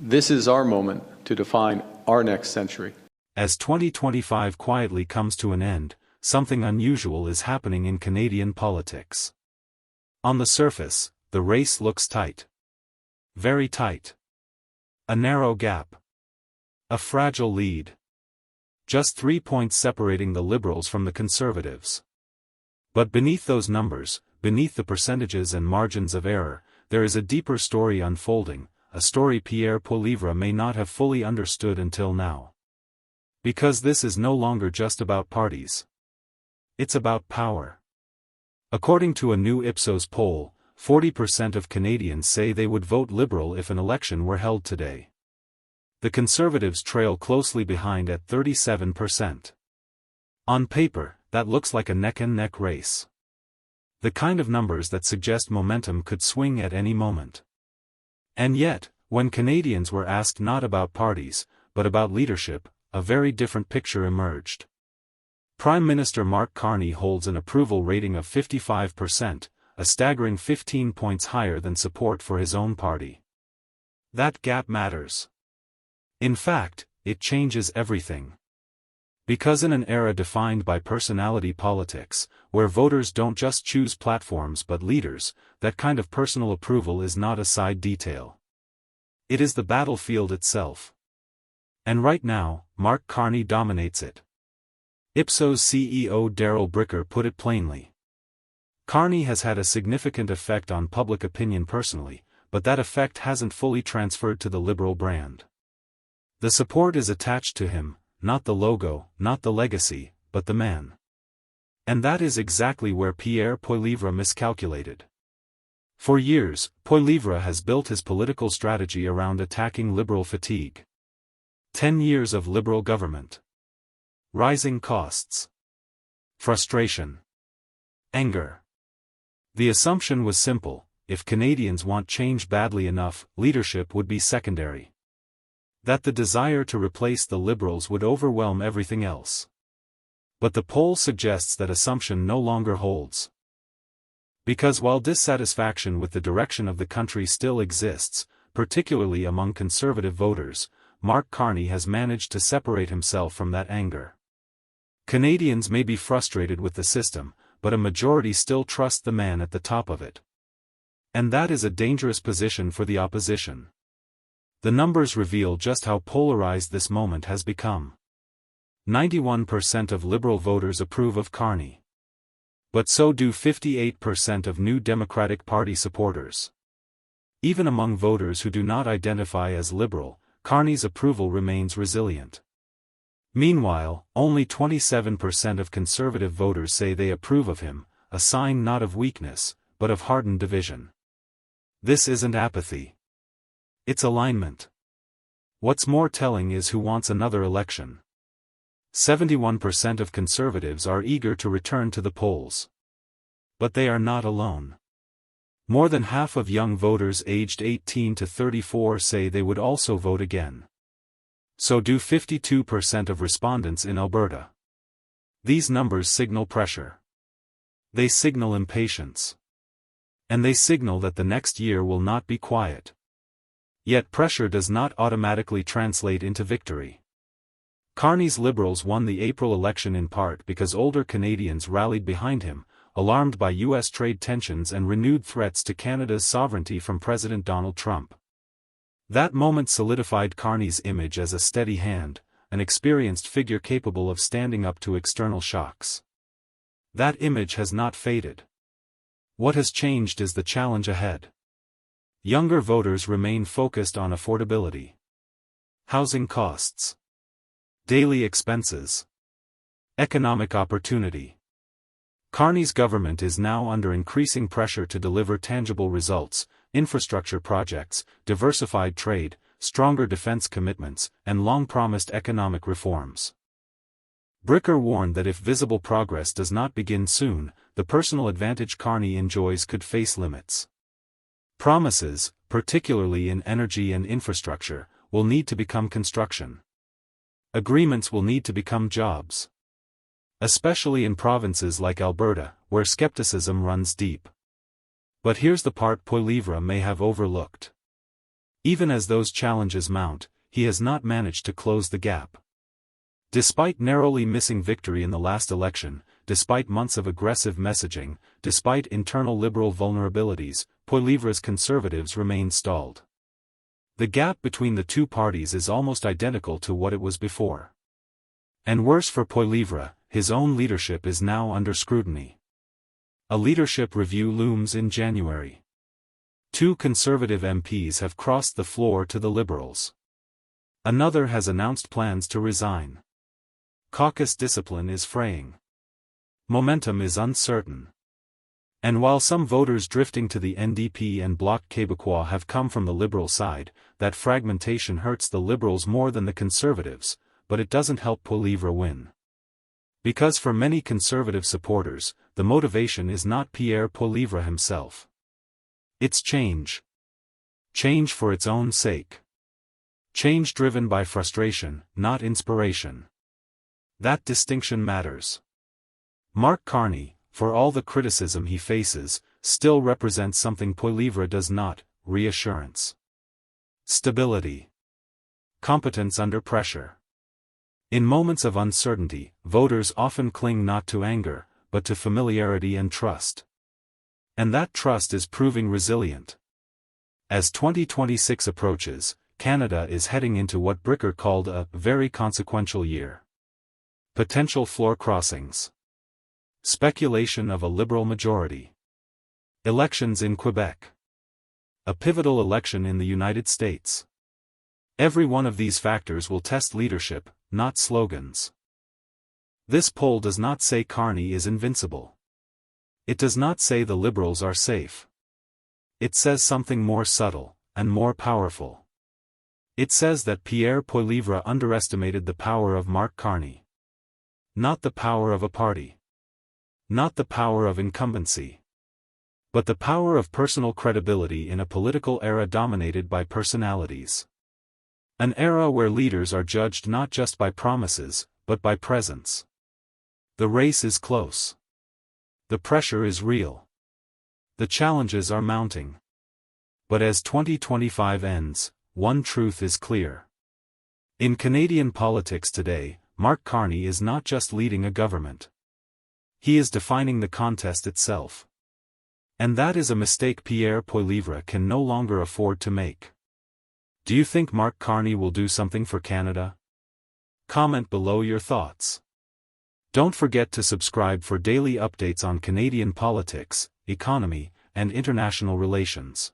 This is our moment to define our next century. As 2025 quietly comes to an end, something unusual is happening in Canadian politics. On the surface, the race looks tight. Very tight. A narrow gap. A fragile lead. Just 3 points separating the Liberals from the Conservatives. But beneath those numbers, beneath the percentages and margins of error, there is a deeper story unfolding, a story Pierre Poilievre may not have fully understood until now. Because this is no longer just about parties. It's about power. According to a new Ipsos poll, 40% of Canadians say they would vote Liberal if an election were held today. The Conservatives trail closely behind at 37%. On paper, that looks like a neck-and-neck race. The kind of numbers that suggest momentum could swing at any moment. And yet, when Canadians were asked not about parties, but about leadership, a very different picture emerged. Prime Minister Mark Carney holds an approval rating of 55%, a staggering 15 points higher than support for his own party. That gap matters. In fact, it changes everything. Because in an era defined by personality politics, where voters don't just choose platforms but leaders, that kind of personal approval is not a side detail. It is the battlefield itself. And right now, Mark Carney dominates it. Ipsos CEO Darrell Bricker put it plainly. Carney has had a significant effect on public opinion personally, but that effect hasn't fully transferred to the Liberal brand. The support is attached to him, not the logo, not the legacy, but the man. And that is exactly where Pierre Poilievre miscalculated. For years, Poilievre has built his political strategy around attacking Liberal fatigue. 10 years of Liberal government. Rising costs. Frustration. Anger. The assumption was simple: if Canadians want change badly enough, leadership would be secondary. That the desire to replace the Liberals would overwhelm everything else. But the poll suggests that assumption no longer holds. Because while dissatisfaction with the direction of the country still exists, particularly among Conservative voters, Mark Carney has managed to separate himself from that anger. Canadians may be frustrated with the system, but a majority still trust the man at the top of it. And that is a dangerous position for the opposition. The numbers reveal just how polarized this moment has become. 91% of Liberal voters approve of Carney. But so do 58% of New Democratic Party supporters. Even among voters who do not identify as Liberal, Carney's approval remains resilient. Meanwhile, only 27% of Conservative voters say they approve of him, a sign not of weakness, but of hardened division. This isn't apathy. It's alignment. What's more telling is who wants another election. 71% of Conservatives are eager to return to the polls. But they are not alone. More than half of young voters aged 18 to 34 say they would also vote again. So do 52% of respondents in Alberta. These numbers signal pressure. They signal impatience. And they signal that the next year will not be quiet. Yet pressure does not automatically translate into victory. Carney's Liberals won the April election in part because older Canadians rallied behind him, alarmed by U.S. trade tensions and renewed threats to Canada's sovereignty from President Donald Trump. That moment solidified Carney's image as a steady hand, an experienced figure capable of standing up to external shocks. That image has not faded. What has changed is the challenge ahead. Younger voters remain focused on affordability. Housing costs. Daily expenses. Economic opportunity. Carney's government is now under increasing pressure to deliver tangible results: infrastructure projects, diversified trade, stronger defense commitments, and long-promised economic reforms. Bricker warned that if visible progress does not begin soon, the personal advantage Carney enjoys could face limits. Promises, particularly in energy and infrastructure, will need to become construction. Agreements will need to become jobs. Especially in provinces like Alberta, where skepticism runs deep. But here's the part Poilievre may have overlooked. Even as those challenges mount, he has not managed to close the gap. Despite narrowly missing victory in the last election, despite months of aggressive messaging, despite internal liberal vulnerabilities, Poilievre's conservatives remain stalled. The gap between the two parties is almost identical to what it was before. And worse for Poilievre, his own leadership is now under scrutiny. A leadership review looms in January. 2 conservative MPs have crossed the floor to the Liberals. Another has announced plans to resign. Caucus discipline is fraying. Momentum is uncertain. And while some voters drifting to the NDP and Bloc Québécois have come from the Liberal side, that fragmentation hurts the Liberals more than the Conservatives, but it doesn't help Poilievre win. Because for many Conservative supporters, the motivation is not Pierre Poilievre himself. It's change. Change for its own sake. Change driven by frustration, not inspiration. That distinction matters. Mark Carney, for all the criticism he faces, still represents something Poilievre does not: reassurance. Stability. Competence under pressure. In moments of uncertainty, voters often cling not to anger, but to familiarity and trust. And that trust is proving resilient. As 2026 approaches, Canada is heading into what Bricker called a very consequential year. Potential floor crossings. Speculation of a Liberal majority. Elections in Quebec. A pivotal election in the United States. Every one of these factors will test leadership, not slogans. This poll does not say Carney is invincible. It does not say the Liberals are safe. It says something more subtle, and more powerful. It says that Pierre Poilievre underestimated the power of Mark Carney. Not the power of a party. Not the power of incumbency. But the power of personal credibility in a political era dominated by personalities. An era where leaders are judged not just by promises, but by presence. The race is close. The pressure is real. The challenges are mounting. But as 2025 ends, one truth is clear. In Canadian politics today, Mark Carney is not just leading a government. He is defining the contest itself. And that is a mistake Pierre Poilievre can no longer afford to make. Do you think Mark Carney will do something for Canada? Comment below your thoughts. Don't forget to subscribe for daily updates on Canadian politics, economy, and international relations.